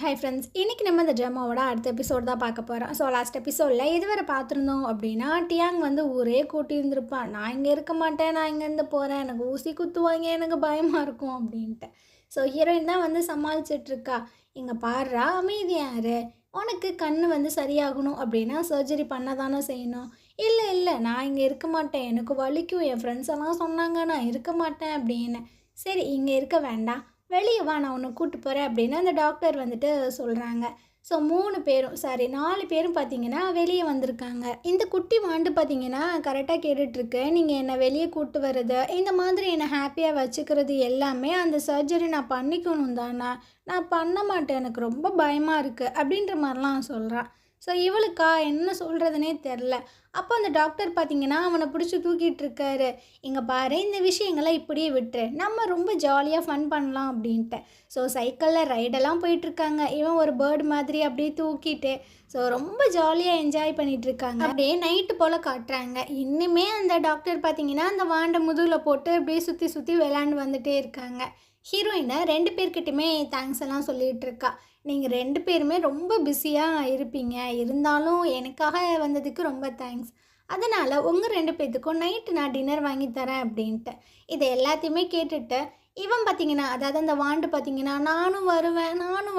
Hi friends, இன்றைக்கி நம்ம இந்த ட்ராமாவோட அடுத்த எபிசோட் தான் பார்க்க போகிறோம். ஸோ லாஸ்ட் எபிசோடில் இதுவரை பார்த்துருந்தோம் அப்படின்னா, டியாங் வந்து ஊரே கூட்டியிருந்திருப்பான். நான் இங்கே இருக்க மாட்டேன், நான் இங்கேருந்து போகிறேன், எனக்கு ஊசி குத்துவாங்க, எனக்கு பயமாக இருக்கும் அப்படின்ட்டு. ஸோ ஹீரோயின் தான் வந்து சமாளிச்சிட்ருக்கா. இங்கே பாடுறா, அமைதியாரு, உனக்கு கண் வந்து சரியாகணும் அப்படின்னா சர்ஜரி பண்ண தானே செய்யணும். இல்லை இல்லை, நான் இங்கே இருக்க மாட்டேன், எனக்கு வலிக்கும், என் ஃப்ரெண்ட்ஸ் எல்லாம் சொன்னாங்க நான் இருக்க மாட்டேன் அப்படின்னு. சரி, இங்கே இருக்க வேண்டாம், வெளியே வா, நான் உன்னை கூப்பிட்டு போகிறேன் அப்படின்னு அந்த டாக்டர் வந்துட்டு சொல்கிறாங்க. ஸோ 4 பேரும் பார்த்தீங்கன்னா வெளியே வந்திருக்காங்க. இந்த குட்டி வாண்டு பார்த்தீங்கன்னா கரெக்டாக கேட்டுட்ருக்கு. நீங்கள் என்னை வெளியே கூப்பிட்டு வர்றது, இந்த மாதிரி என்னை ஹாப்பியாக வச்சுக்கிறது எல்லாமே அந்த சர்ஜரி நான் பண்ணிக்கணும் தானே, நான் பண்ண மாட்டேன், எனக்கு ரொம்ப பயமாக இருக்குது அப்படின்ற மாதிரிலாம் சொல்கிறான். ஸோ இவளுக்கா என்ன சொல்கிறதுனே தெரில. அப்போ அந்த டாக்டர் பார்த்திங்கன்னா அவனை பிடிச்சி தூக்கிட்டு இருக்காரு. இங்கே பாரு, இந்த விஷயங்களை இப்படியே விட்டுரு, நம்ம ரொம்ப ஜாலியாக ஃபன் பண்ணலாம் அப்படின்ட்டு. ஸோ சைக்கிளில் ரைடெல்லாம் போயிட்டுருக்காங்க. இவன் ஒரு பேர்டு மாதிரி அப்படியே தூக்கிட்டு ஸோ ரொம்ப ஜாலியாக என்ஜாய் பண்ணிகிட்ருக்காங்க. அப்படியே நைட்டு போல் காட்டுறாங்க. இன்னுமே அந்த டாக்டர் பார்த்திங்கன்னா அந்த வாண்டை முதுகில் போட்டு அப்படியே சுற்றி சுற்றி விளாண்டு வந்துகிட்டே இருக்காங்க. ஹீரோயினை 2 பேர்கிட்டையுமே தேங்க்ஸ் எல்லாம் சொல்லிகிட்டு இருக்கா. நீங்கள் 2 பேருமே ரொம்ப பிஸியாக இருப்பீங்க, இருந்தாலும் எனக்காக வந்ததுக்கு ரொம்ப தேங்க்ஸ். அதனால் உங்கள் 2 பேர்த்துக்கும் நைட்டு நான் டின்னர் வாங்கி தரேன் அப்படின்ட்டு. இதை எல்லாத்தையுமே கேட்டுட்டு இவன் பார்த்தீங்கன்னா, அதாவது அந்த வாண்டு பார்த்தீங்கன்னா நானும்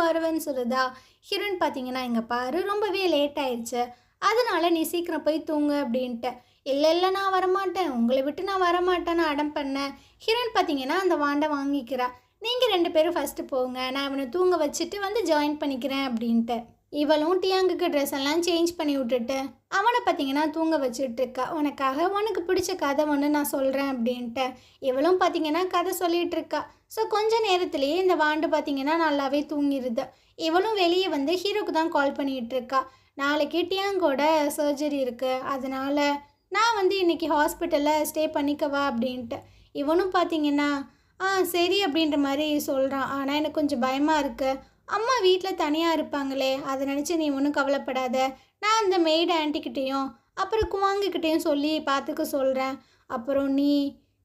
வருவேன்னு சொல்லுதா. ஹீரோயின் பார்த்தீங்கன்னா, இங்கே பாரு, ரொம்பவே லேட் ஆயிடுச்சு, அதனால் நீ சீக்கிரம் போய் தூங்கு அப்படின்ட்டு. இல்லை நான் வரமாட்டேன், உங்களை விட்டு நான் வரமாட்டேன்னு அடம் பண்ணேன். ஹீரோயின் பார்த்தீங்கன்னா அந்த வாண்டை வாங்கிக்கிறா. நீங்கள் 2 பேரும் ஃபஸ்ட்டு போங்க, நான் இவனை தூங்க வச்சுட்டு வந்து ஜாயின் பண்ணிக்கிறேன் அப்படின்ட்டு. இவளும் டியாங்குக்கு ட்ரெஸ் எல்லாம் சேஞ்ச் பண்ணி விட்டுட்டு அவனை பார்த்தீங்கன்னா தூங்க வச்சுட்ருக்கா. உனக்கு பிடிச்ச கதை ஒன்று நான் சொல்கிறேன் அப்படின்ட்டு. இவளும் பார்த்தீங்கன்னா கதை சொல்லிகிட்டு இருக்கா. ஸோ கொஞ்ச நேரத்துலேயே இந்த வாண்டு பார்த்தீங்கன்னா நல்லாவே தூங்கிடுது. இவளும் வெளியே வந்து ஹீரோக்கு தான் கால் பண்ணிகிட்டு இருக்கா. நாளைக்கு டியாங்கோட சர்ஜரி இருக்குது, அதனால் நான் வந்து இன்றைக்கி ஹாஸ்பிட்டலில் ஸ்டே பண்ணிக்கவா அப்படின்ட்டு. இவனும் பார்த்தீங்கன்னா சரி அப்படின்ற மாதிரி சொல்கிறான். ஆனால் எனக்கு கொஞ்சம் பயமாக இருக்குது, அம்மா வீட்டில் தனியாக இருப்பாங்களே, அதை நினச்சி நீ ஒன்றும் கவலைப்படாத, நான் அந்த மெய்டு ஆன்ட்டிக்கிட்டேயும் அப்புறம் குவாங்கிக்கிட்டேயும் சொல்லி பார்த்துக்க சொல்கிறேன். அப்புறம்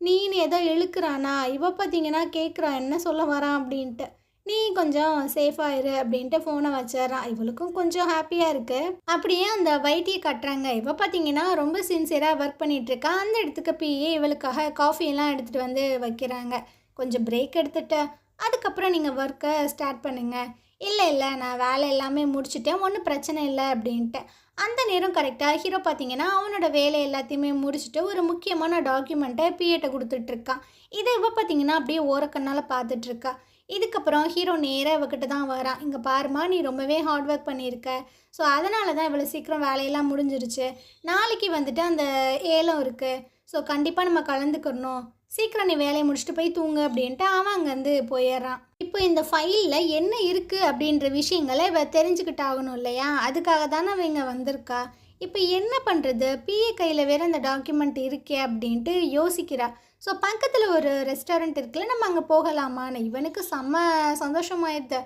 நீன்னு ஏதோ இழுக்கிறானா, இவ பார்த்தீங்கன்னா கேட்குறான் என்ன சொல்ல வரான் அப்படின்ட்டு. நீ கொஞ்சம் சேஃபாக இரு அப்படின்ட்டு ஃபோனை வச்சிட்றான். இவளுக்கும் கொஞ்சம் ஹாப்பியாக இருக்குது. அப்படியே அந்த வைட்டியை கட்டுறாங்க. இவ பார்த்தீங்கன்னா ரொம்ப சின்சியராக ஒர்க் பண்ணிகிட்ருக்கா. அந்த இடத்துக்கு போய் இவளுக்காக காஃபியெல்லாம் எடுத்துகிட்டு வந்து வைக்கிறாங்க. கொஞ்சம் பிரேக் எடுத்துகிட்டு அதுக்கப்புறம் நீங்கள் ஒர்க்கை ஸ்டார்ட் பண்ணுங்கள். இல்லை நான் வேலை எல்லாமே முடிச்சுட்டேன், ஒன்றும் பிரச்சனை இல்லை அப்படின்ட்டு. அந்த நேரம் கரெக்டாக ஹீரோ பார்த்தீங்கன்னா அவனோட வேலை எல்லாத்தையுமே முடிச்சுட்டு ஒரு முக்கியமான டாக்குமெண்ட்டை பிஏட்ட கொடுத்துட்ருக்கான். இதை இவ பார்த்தீங்கன்னா அப்படியே ஓரக்கண்ணால் பார்த்துட்ருக்கா. இதுக்கப்புறம் ஹீரோ நேராக இவக்கிட்ட தான் வரான். இங்கே பாருமா, நீ ரொம்பவே ஹார்ட் ஒர்க் பண்ணியிருக்க, ஸோ அதனால தான் இவ்வளோ சீக்கிரம் வேலையெல்லாம் முடிஞ்சிருச்சு. நாளைக்கு வந்துட்டு அந்த ஏலம் இருக்குது, ஸோ கண்டிப்பாக நம்ம கலந்துக்கணும், சீக்கிரம் நீ வேலையை முடிச்சுட்டு போய் தூங்கு அப்படின்ட்டு அவன் அங்கேருந்து போயிடுறான். இப்போ இந்த ஃபைலில் என்ன இருக்குது அப்படின்ற விஷயங்களை இவ தெரிஞ்சுக்கிட்டாகணும் இல்லையா, அதுக்காக தானே அவ இங்கே வந்திருக்கா. இப்போ என்ன பண்ணுறது, பிஏ கையில் வேறு அந்த டாக்குமெண்ட் இருக்கே அப்படின்ட்டு யோசிக்கிறா. ஸோ பக்கத்தில் ஒரு ரெஸ்டாரண்ட் இருக்குல்ல, நம்ம அங்கே போகலாமான்னு. இவனுக்கு செம்ம சந்தோஷமாயிடுது.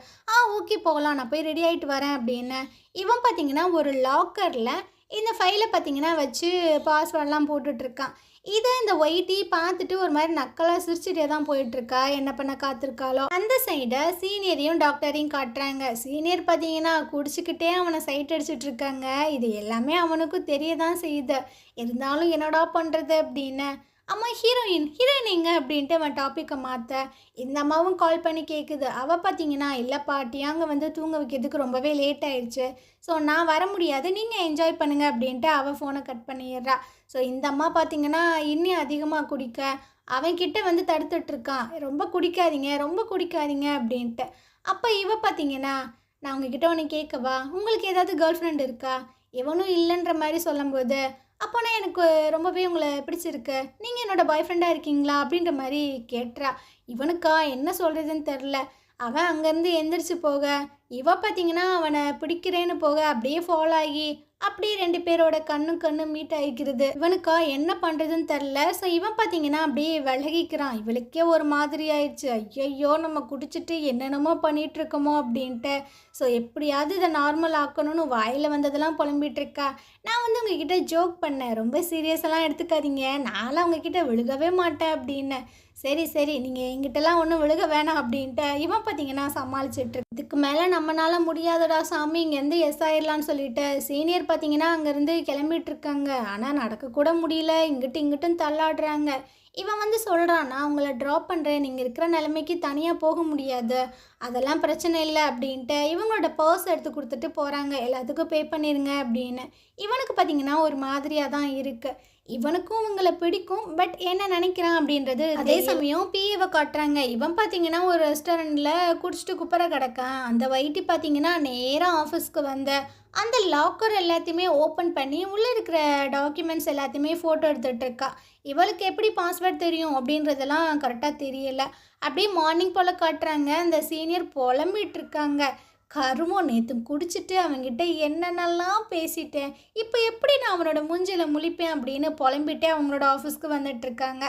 ஓகே போகலாம், நான் போய் ரெடி ஆகிட்டு வரேன் அப்படின்னு. இவன் பார்த்தீங்கன்னா ஒரு லாக்கரில் இந்த ஃபைலை பார்த்தீங்கன்னா வச்சு பாஸ்வேர்டெலாம் போட்டுட்ருக்கான். இதை இந்த ஒயிட்டி பார்த்துட்டு ஒரு மாதிரி நக்கலாக சிரிச்சுட்டே தான் போயிட்டுருக்கா. என்ன பண்ண காத்திருக்காளோ. அந்த சைடை சீனியரையும் டாக்டரையும் காட்டுறாங்க. சீனியர் பார்த்தீங்கன்னா குடிச்சிக்கிட்டே அவனை சைட் அடிச்சுட்டு இருக்காங்க. இது எல்லாமே அவனுக்கும் தெரிய தான் செய்யுது. இருந்தாலும் என்னடா பண்ணுறது அப்படின்னு. அம்மா ஹீரோயின் எங்க அப்படின்ட்டு அவன் டாப்பிக்கை மாற்ற இந்த அம்மாவும் கால் பண்ணி கேட்குது. அவள் பார்த்தீங்கன்னா இல்லைப்பா, டியாங்க வந்து தூங்க வைக்கிறதுக்கு ரொம்பவே லேட் ஆயிடுச்சு, ஸோ நான் வர முடியாது, நீங்கள் என்ஜாய் பண்ணுங்கள் அப்படின்ட்டு அவள் ஃபோனை கட் பண்ணிடுறா. ஸோ இந்த அம்மா பார்த்தீங்கன்னா இன்னும் அதிகமாக குடிக்க அவன்கிட்ட வந்து தடுத்துட்ருக்கான். ரொம்ப குடிக்காதீங்க அப்படின்ட்டு. அப்போ இவ பார்த்தீங்கன்னா, நான் உங்ககிட்ட ஒன்று கேட்கவா, உங்களுக்கு ஏதாவது கேர்ள் ஃப்ரெண்ட் இருக்கா? இவனும் இல்லைன்ற மாதிரி சொல்லும்போது, அப்போனா எனக்கு ரொம்பவே உங்களை பிடிச்சிருக்கு, நீங்கள் என்னோடய பாய் ஃப்ரெண்டாக இருக்கீங்களா அப்படின்ற மாதிரி கேட்டுறா. இவனுக்கா என்ன சொல்கிறதுன்னு தெரில. அவன் அங்கேருந்து எந்திரிச்சு போக இவ பார்த்தீங்கன்னா அவனை பிடிக்கிறேன்னு போக அப்படியே ஃபாலோ ஆகி அப்படியே 2 பேரோட கண்ணு மீட் ஆகிக்கிறது. இவனுக்கா என்ன பண்ணுறதுன்னு தெரில. ஸோ இவன் பார்த்தீங்கன்னா அப்படியே விலகிக்கிறான். இவளுக்கே ஒரு மாதிரி ஆயிடுச்சு. ஐயையோ, நம்ம குடிச்சிட்டு என்னென்னமோ பண்ணிகிட்ருக்கோமோ அப்படின்ட்டு. ஸோ எப்படியாவது இதை நார்மல் ஆக்கணும்னு வாயில் வந்ததெல்லாம் புலம்பிகிட்ருக்கா. நான் வந்து உங்ககிட்ட ஜோக் பண்ணேன், ரொம்ப சீரியஸெல்லாம் எடுத்துக்காதீங்க, நான்லாம் உங்ககிட்ட விழுகவே மாட்டேன் அப்படின்னு. சரி சரி நீங்கள் எங்கிட்டலாம் ஒன்றும் விழுக வேணாம் அப்படின்ட்டு இவன் பார்த்தீங்கன்னா சமாளிச்சுட்டு இதுக்கு மேலே நம்மளால முடியாதடா சாமி இங்கேருந்து எஸ் ஆயிடலான்னு சொல்லிட்டு சீனியர் பார்த்தீங்கன்னா அங்கேருந்து கிளம்பிட்டு இருக்காங்க. ஆனால் நடக்கக்கூட முடியல, இங்கிட்டும் தள்ளாடுறாங்க. இவன் வந்து சொல்கிறான், நான் உங்களை ட்ராப் பண்ணுறேன், நீங்கள் இருக்கிற நிலைமைக்கு தனியாக போக முடியாது, அதெல்லாம் பிரச்சனை இல்லை அப்படின்ட்டு இவங்களோட பர்ஸ் எடுத்து கொடுத்துட்டு போகிறாங்க. எல்லாத்துக்கும் பே பண்ணிடுங்க அப்படின்னு. இவனுக்கு பார்த்தீங்கன்னா ஒரு மாதிரியாக தான் இருக்குது. இவனுக்கும் இவங்களை பிடிக்கும், பட் என்ன நினைக்கிறான் அப்படின்றது. அதே சமயம் பிஏவை காட்டுறாங்க. இவன் பார்த்தீங்கன்னா ஒரு ரெஸ்டாரண்ட்டில் குடிச்சிட்டு குப்பரை கிடக்கான். அந்த வைட்டி பார்த்தீங்கன்னா நேராக ஆஃபீஸ்க்கு வந்த அந்த லாக்கர் எல்லாத்தையுமே ஓப்பன் பண்ணி உள்ளே இருக்கிற டாக்குமெண்ட்ஸ் எல்லாத்தையுமே ஃபோட்டோ எடுத்துகிட்டு இருக்கா. இவளுக்கு எப்படி பாஸ்வேர்ட் தெரியும் அப்படின்றதெல்லாம் கரெக்டாக தெரியல. அப்படியே மார்னிங் போல் காட்டுறாங்க. அந்த சீனியர் புலம்பிட்டு இருக்காங்க. கருமம், நேற்று குடிச்சிட்டு அவங்ககிட்ட என்னென்னலாம் பேசிட்டேன், இப்போ எப்படி நான் அவனோட மூஞ்சியில் முழிப்பேன் அப்படின்னு புலம்பிட்டே அவங்களோட ஆஃபீஸ்க்கு வந்துட்டுருக்காங்க.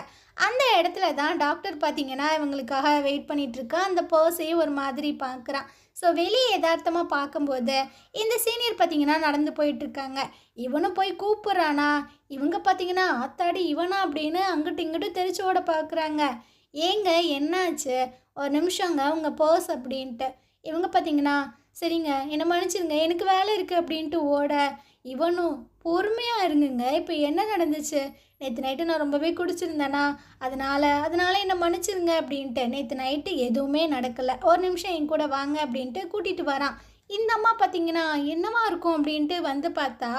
அந்த இடத்துல தான் டாக்டர் பார்த்தீங்கன்னா இவங்களுக்காக வெயிட் பண்ணிகிட்ருக்கா. அந்த பர்ஸையும் ஒரு மாதிரி பார்க்குறான். ஸோ வெளியே யதார்த்தமாக பார்க்கும்போது இந்த சீனியர் பார்த்தீங்கன்னா நடந்து போயிட்டுருக்காங்க. இவனும் போய் கூப்பிட்றானா, இவங்க பார்த்தீங்கன்னா ஆத்தாடி இவனா அப்படின்னு அங்கிட்டு இங்கிட்டு தெரிச்சு ஓட பார்க்குறாங்க. ஏங்க என்னாச்சு, ஒரு நிமிஷங்க உங்கள் பர்ஸ் அப்படின்ட்டு. இவங்க பார்த்தீங்கன்னா சரிங்க என்னை மன்னிச்சிருங்க எனக்கு வேலை இருக்குது அப்படின்ட்டு ஓட, இவனும் பொறுமையாக இருங்குங்க, இப்போ என்ன நடந்துச்சு, நேற்று நைட்டு நான் ரொம்பவே குடிச்சிருந்தேனா, அதனால் என்னை மன்னிச்சிருங்க அப்படின்ட்டு. நேற்று நைட்டு எதுவுமே நடக்கலை, ஒரு நிமிஷம் என் கூட வாங்க அப்படின்ட்டு கூட்டிகிட்டு வரான். இந்த அம்மா பார்த்தீங்கன்னா என்னவா இருக்கும் அப்படின்ட்டு வந்து பார்த்தா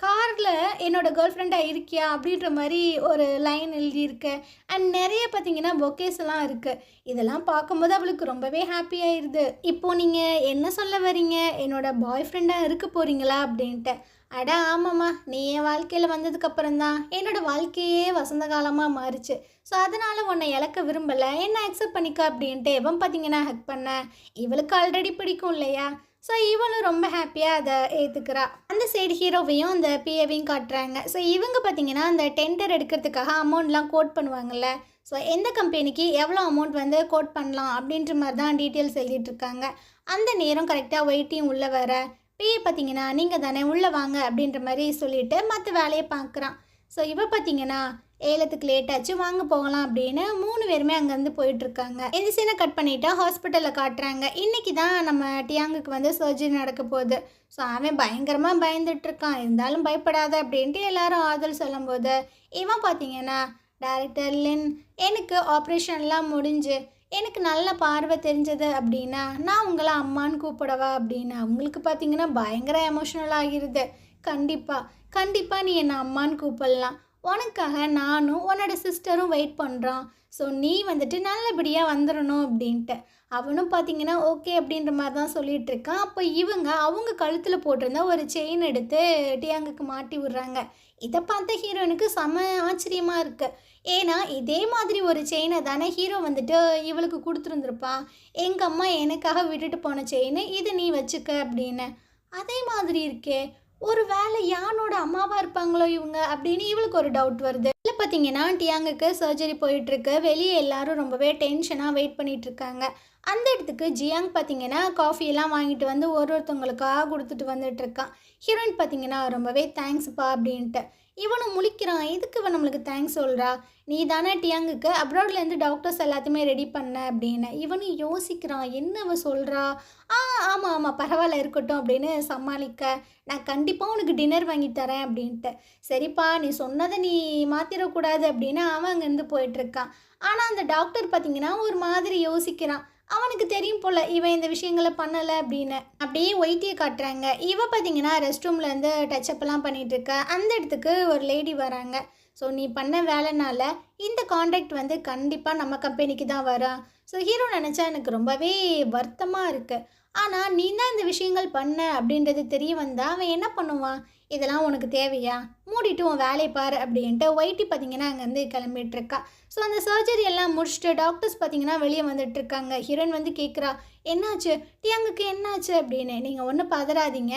காரில் என்னோடய கேர்ள் ஃப்ரெண்டாக இருக்கியா அப்படின்ற மாதிரி ஒரு லைன் எழுதியிருக்கு. அண்ட் நிறைய பார்த்தீங்கன்னா பொக்கேஸ் எல்லாம் இருக்குது. இதெல்லாம் பார்க்கும்போது அவளுக்கு ரொம்பவே ஹாப்பியாகிடுது. இப்போது நீங்கள் என்ன சொல்ல வரீங்க, என்னோடய பாய் ஃப்ரெண்டாக இருக்க போகிறீங்களா அப்படின்ட்டு. அட ஆமாம்மா, நீ என் வாழ்க்கையில் வந்ததுக்கப்புறம் தான் என்னோடய வாழ்க்கையே வசந்த காலமாக மாறிச்சு. ஸோ அதனால் உன்னை இழக்க விரும்பலை, என்ன அக்செப்ட் பண்ணிக்க அப்படின்ட்டு இவன் பார்த்தீங்கன்னா ஹக் பண்ண. இவளுக்கு ஆல்ரெடி பிடிக்கும் இல்லையா, ஸோ இவளும் ரொம்ப ஹாப்பியாக அதை ஏற்றுக்கிறா. அந்த சைடு ஹீரோவையும் அந்த பிஏவையும் காட்டுறாங்க. ஸோ இவங்க பார்த்தீங்கன்னா அந்த டெண்டர் எடுக்கிறதுக்காக அமௌண்ட்லாம் கோட் பண்ணுவாங்கள்ல, ஸோ எந்த கம்பெனிக்கு எவ்வளோ அமௌண்ட் வந்து கோட் பண்ணலாம் அப்படின்ற மாதிரி தான் டீட்டெயில்ஸ் எழுதிட்டுருக்காங்க. அந்த நேரம் கரெக்டாக வெயிட்டியும் உள்ளே வர பிஏ பார்த்தீங்கன்னா நீங்கள் தானே உள்ளே வாங்க அப்படின்ற மாதிரி சொல்லிவிட்டு மற்ற வேலையை பார்க்குறான். ஸோ இவ பார்த்தீங்கன்னா ஏலத்துக்கு லேட் ஆச்சு வாங்க போகலாம் அப்படின்னு 3 பேருமே அங்கேருந்து போயிட்டுருக்காங்க. இந்த சீனை கட் பண்ணிவிட்டு ஹாஸ்பிட்டலில் காட்டுறாங்க. இன்றைக்கி தான் நம்ம டியாங்குக்கு வந்து சர்ஜரி நடக்க போகுது. ஸோ அவன் பயங்கரமாக பயந்துட்டுருக்கான். இருந்தாலும் பயப்படாத அப்படின்ட்டு எல்லாரும் ஆறுதல் சொல்லும்போது இவன் பார்த்தீங்கன்னா டைரக்டர் லின், எனக்கு ஆப்ரேஷன்லாம் முடிஞ்சு எனக்கு நல்ல பார்வை தெரிஞ்சது அப்படின்னா நான் உங்களை அம்மான்னு கூப்பிடவா அப்படின்னு அவங்களுக்கு பார்த்தீங்கன்னா பயங்கர எமோஷ்னல் ஆகிருது. கண்டிப்பாக நீ என்னை அம்மான்னு கூப்பிடலாம், உனக்காக நானும் உன்னோட சிஸ்டரும் வெயிட் பண்ணுறோம், ஸோ நீ வந்துட்டு நல்லபடியாக வந்துடணும் அப்படின்ட்டு. அவனும் பார்த்தீங்கன்னா ஓகே அப்படின்ற மாதிரி தான் சொல்லிகிட்டு இருக்கான். அப்போ அவங்க கழுத்தில் போட்டிருந்தா ஒரு செயின் எடுத்து டியாங்குக்கு மாட்டி விடுறாங்க. இதை பார்த்த ஹீரோனுக்கு செம ஆச்சரியமாக இருக்குது. ஏன்னா இதே மாதிரி ஒரு செயினை தானே ஹீரோ வந்துட்டு இவளுக்கு கொடுத்துருந்துருப்பான். எங்கள் அம்மா எனக்காக விட்டுட்டு போன செயின், இது நீ வச்சுக்க அப்படின்னு. அதே மாதிரி இருக்கே, ஒரு வேளை யானோட அம்மாவாக இருப்பாங்களோ இவங்க அப்படின்னு இவளுக்கு ஒரு டவுட் வருது. இல்லை பார்த்தீங்கன்னா டியாங்குக்கு சர்ஜரி போயிட்டுருக்கு. வெளியே எல்லாரும் ரொம்பவே டென்ஷனாக வெயிட் பண்ணிகிட்ருக்காங்க. அந்த இடத்துக்கு ஜியாங் பார்த்தீங்கன்னா காஃபியெல்லாம் வாங்கிட்டு வந்து ஒருத்தவங்களுக்காக கொடுத்துட்டு வந்துட்டுருக்கான். ஹீரோயின் பார்த்தீங்கன்னா ரொம்பவே தேங்க்ஸ்ப்பா அப்படின்ட்டு. இவனும் முழிக்கிறான், எதுக்கு இவன் நம்மளுக்கு தேங்க்ஸ் சொல்கிறா, நீ தானே டியாங்குக்கு அப்ராட்லேருந்து டாக்டர்ஸ் எல்லாத்தையுமே ரெடி பண்ண அப்படின்னு. இவனும் யோசிக்கிறான், என்ன அவன் சொல்கிறா. ஆமாம் பரவாயில்ல இருக்கட்டும் அப்படின்னு சமாளிக்க, நான் கண்டிப்பாக உனக்கு டின்னர் வாங்கி தரேன் அப்படின்ட்டு. சரிப்பா நீ சொன்னதை நீ மாற்றிடக்கூடாது அப்படின்னு அவன் அங்கேருந்து போயிட்டுருக்கான். ஆனால் அந்த டாக்டர் பார்த்தீங்கன்னா ஒரு மாதிரி யோசிக்கிறான். அவனுக்கு தெரியும் போல் இவன் இந்த விஷயங்களை பண்ணலை அப்படின்னு. அப்படியே ஒயிட்டியை காட்டுறாங்க. இவன் பார்த்தீங்கன்னா ரெஸ்ட் ரூம்லேருந்து டச்சப்லாம் பண்ணிகிட்ருக்க. அந்த இடத்துக்கு ஒரு லேடி வராங்க. ஸோ நீ பண்ண வேலைனால இந்த கான்ட்ராக்ட் வந்து கண்டிப்பாக நம்ம கம்பெனிக்கு தான் வரும். ஸோ ஹீரோ நினச்சா எனக்கு ரொம்பவே வருத்தமாக இருக்குது. ஆனால் நீ தான் இந்த விஷயங்கள் பண்ண அப்படின்றது தெரிய வந்தால் அவன் என்ன பண்ணுவான், இதெல்லாம் உனக்கு தேவையா, மூடிட்டு உன் வேலையை பாரு அப்படின்ட்டு ஒயிட்டி பார்த்தீங்கன்னா அங்கேருந்து கிளம்பிட்டுருக்கா. ஸோ அந்த சர்ஜரி எல்லாம் முடிச்சுட்டு டாக்டர்ஸ் பார்த்தீங்கன்னா வெளியே வந்துட்டுருக்காங்க. ஹீரோயின் வந்து கேட்குறா, என்னாச்சு டியாங்குக்கு என்னாச்சு அப்படின்னு. நீங்கள் ஒன்றும் பதறாதீங்க,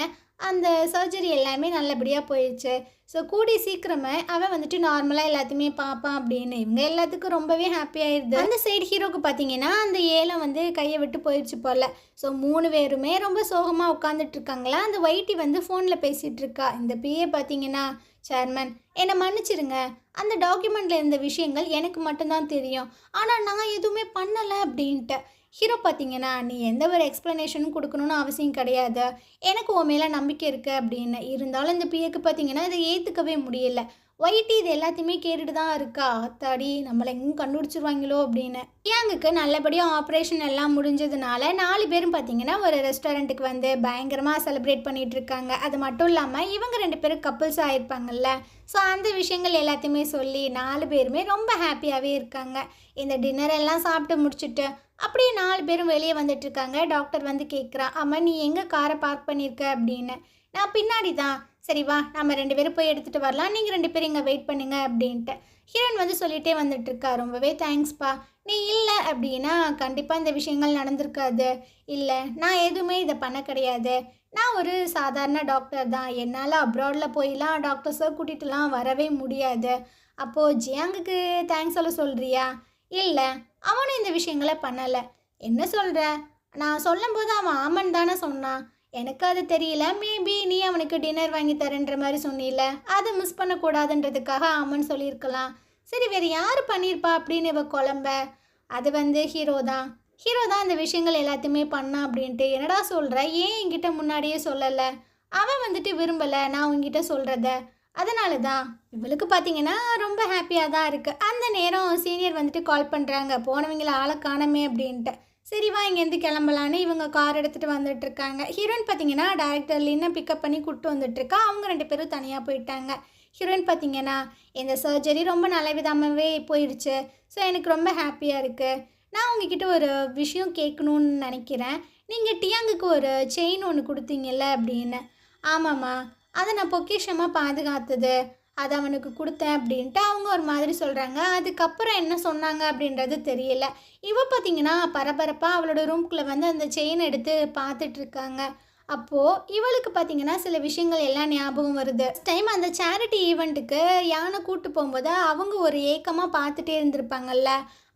அந்த சர்ஜரி எல்லாமே நல்லபடியாக போயிடுச்சு. ஸோ கூடிய சீக்கிரமே அவன் வந்துட்டு நார்மலாக எல்லாத்தையுமே பார்ப்பான் அப்படின்னு இவங்க எல்லாத்துக்கும் ரொம்பவே ஹாப்பி ஆயிடுது. அந்த சைடு ஹீரோக்கு பார்த்தீங்கன்னா அந்த ஏலம் வந்து கையை விட்டு போயிடுச்சு போல். ஸோ 3 பேருமே ரொம்ப சோகமாக உட்காந்துட்டு இருக்காங்களா. அந்த வைட்டி வந்து ஃபோனில் பேசிகிட்டு இருக்கா. இந்த பிஏ பார்த்தீங்கன்னா, சேர்மன் என்னை மன்னிச்சிருங்க, அந்த டாக்குமெண்ட்டில் இருந்த விஷயங்கள் எனக்கு மட்டும்தான் தெரியும், ஆனால் நான் எதுவுமே பண்ணலை அப்படின்ட்டு. ஹீரோ பார்த்தீங்கன்னா, நீ எந்த ஒரு எக்ஸ்ப்ளனேஷனும் கொடுக்கணுன்னு அவசியம் கிடையாது, எனக்கு உன் மேலே நம்பிக்கை இருக்குது அப்படின்னு. இருந்தாலும் இந்த பிஏக்கு பார்த்தீங்கன்னா இதை ஏற்றுக்கவே முடியல. ஒயிட்டி இது எல்லாத்தையுமே கேட்டுட்டு தான் இருக்கா. அத்தாடி நம்மளை எங்கேயும் கண்டுபிடிச்சிருவாங்களோ அப்படின்னு. டியாங்குக்கு நல்லபடியாக ஆப்ரேஷன் எல்லாம் முடிஞ்சதுனால 4 பேரும் பார்த்தீங்கன்னா ஒரு ரெஸ்டாரண்ட்டுக்கு வந்து பயங்கரமாக செலிப்ரேட் பண்ணிகிட்டு இருக்காங்க. அது மட்டும் இல்லாமல் இவங்க 2 பேரும் கப்புள்ஸ் ஆகிருப்பாங்கல்ல. ஸோ அந்த விஷயங்கள் எல்லாத்தையுமே சொல்லி 4 பேருமே ரொம்ப ஹாப்பியாகவே இருக்காங்க. இந்த டின்னர் எல்லாம் சாப்பிட்டு முடிச்சுட்டு அப்படியே 4 பேரும் வெளியே வந்துட்டுருக்காங்க. டாக்டர் வந்து கேட்குறா, அம்மா நீ எங்கே காரை பார்க் பண்ணியிருக்க அப்படின்னு. நான் பின்னாடி தான். சரி வா நம்ம 2 பேரும் போய் எடுத்துகிட்டு வரலாம், நீங்கள் 2 பேரும் இங்கே வெயிட் பண்ணுங்க அப்படின்ட்டு ஹீரோன் வந்து சொல்லிகிட்டே வந்துட்டுருக்கா. ரொம்பவே தேங்க்ஸ்ப்பா, நீ இல்லை அப்படின்னா கண்டிப்பாக இந்த விஷயங்கள் நடந்திருக்காது. இல்லை நான் எதுவுமே இதை பண்ண கிடையாது, நான் ஒரு சாதாரண டாக்டர் தான், என்னால் அப்ராடில் போயெலாம் டாக்டர்ஸை கூட்டிகிட்டுலாம் வரவே முடியாது. அப்போது ஜியாங்குக்கு தேங்க்ஸ் சொல்ல சொல்கிறியா? இல்லை அவனும் இந்த விஷயங்களை பண்ணலை. என்ன சொல்கிற? நான் சொல்லும்போது அவன் ஆமன் தானே சொன்னான், எனக்கு அது தெரியல. மேபி நீ அவனுக்கு டின்னர் வாங்கி தரேன்ற மாதிரி சொன்னில, அதை மிஸ் பண்ணக்கூடாதுன்றதுக்காக ஆமன் சொல்லியிருக்கலாம். சரி வேறு யார் பண்ணியிருப்பா அப்படின்னு இவ குழம்ப. அது வந்து ஹீரோ தான் இந்த விஷயங்கள் எல்லாத்தையுமே பண்ணான் அப்படின்ட்டு. என்னடா சொல்கிற, ஏன் என்கிட்ட முன்னாடியே சொல்லலை? அவன் வந்துட்டு விரும்பலை நான் உங்ககிட்ட சொல்கிறத, அதனால தான். இவளுக்கு பார்த்தீங்கன்னா ரொம்ப ஹாப்பியாக தான் இருக்குது. அந்த நேரம் சீனியர் வந்துட்டு கால் பண்ணுறாங்க, போனவங்கள ஆளை காணமே அப்படின்ட்டு. சரி வா இங்கேருந்து கிளம்பலான்னு இவங்க கார் எடுத்துகிட்டு வந்துட்டுருக்காங்க. ஹீரோயின் பார்த்தீங்கன்னா டேரக்டர் லின்னை பிக்கப் பண்ணி கூப்பிட்டு வந்துட்டுருக்கா. அவங்க 2 பேரும் தனியாக போயிட்டாங்க. ஹீரோயின் பார்த்தீங்கன்னா, இந்த சர்ஜரி ரொம்ப நல்ல விதமாகவே போயிடுச்சு. ஸோ எனக்கு ரொம்ப ஹாப்பியாக இருக்குது. நான் உங்ககிட்ட ஒரு விஷயம் கேட்கணுன்னு நினைக்கிறேன். நீங்கள் டியாங்குக்கு ஒரு செயின் ஒன்று கொடுத்தீங்கல்ல அப்படின்னு. ஆமாம்மா, அதை நான் பொக்கிஷமாக பாதுகாத்தது, அதை அவனுக்கு கொடுத்தேன் அப்படின்ட்டு அவங்க ஒரு மாதிரி சொல்கிறாங்க. அதுக்கப்புறம் என்ன சொன்னாங்க அப்படின்றது தெரியல. இவ பார்த்தீங்கன்னா பரபரப்பாக அவளோட ரூம்குள்ளே வந்து அந்த செயின் எடுத்து பார்த்துட்ருக்காங்க. அப்போது இவளுக்கு பார்த்தீங்கன்னா சில விஷயங்கள் எல்லாம் ஞாபகம் வருது. டைம் அந்த சேரிட்டி ஈவெண்ட்டுக்கு யானை கூட்டு போகும்போது அவங்க ஒரு ஏக்கமாக பார்த்துட்டே இருந்திருப்பாங்கல்ல,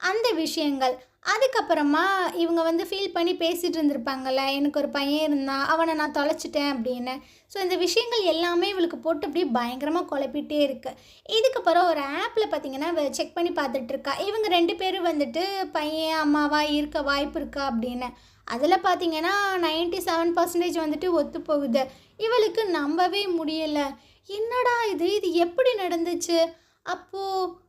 அந்த விஷயங்கள். அதுக்கப்புறமா இவங்க வந்து ஃபீல் பண்ணி பேசிகிட்டு இருந்திருப்பாங்கல்ல, எனக்கு ஒரு பையன் இருந்தான், அவனை நான் தொலைச்சிட்டேன் அப்படின்னு. ஸோ இந்த விஷயங்கள் எல்லாமே இவளுக்கு போட்டு அப்படியே பயங்கரமாக குழப்பிட்டே இருக்குது. இதுக்கப்புறம் ஒரு ஆப்பில் பார்த்தீங்கன்னா செக் பண்ணி பார்த்துட்ருக்கா. இவங்க 2 பேரும் வந்துட்டு பையன் அம்மாவா இருக்க வாய்ப்பு இருக்கா அப்படின்னு. அதில் பார்த்தீங்கன்னா 97% வந்துட்டு ஒத்து போகுது. இவளுக்கு நம்பவே முடியலை. என்னடா இது எப்படி நடந்துச்சு? அப்போது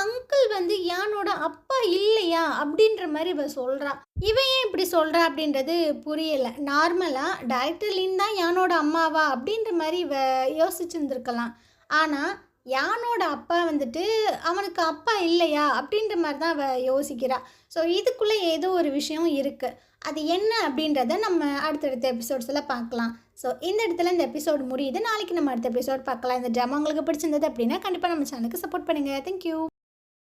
அங்கிள் வந்து யானோட அப்பா இல்லையா அப்படின்ற மாதிரி இவ சொல்கிறா. இவன் ஏன் இப்படி சொல்கிறா அப்படின்றது புரியலை. நார்மலாக டைரக்டர் லின் தான் யானோட அம்மாவா அப்படின்ற மாதிரி இவ யோசிச்சுருந்துருக்கலாம். ஆனால் யானோட அப்பா வந்துட்டு அவனுக்கு அப்பா இல்லையா அப்படின்ற மாதிரி தான் அவள் யோசிக்கிறா. ஸோ இதுக்குள்ளே ஏதோ ஒரு விஷயம் இருக்குது. அது என்ன அப்படின்றத நம்ம அடுத்தடுத்த எபிசோட்ஸில் பார்க்கலாம். ஸோ இந்த இடத்துல இந்த எபிசோடு முடியுது. நாளைக்கு நம்ம அடுத்த எபிசோட் பார்க்கலாம். இந்த ட்ராமா உங்களுக்கு பிடிச்சிருந்தது அப்படின்னா கண்டிப்பாக நம்ம சேனலுக்கு சப்போர்ட் பண்ணுங்கள். தேங்க்யூ.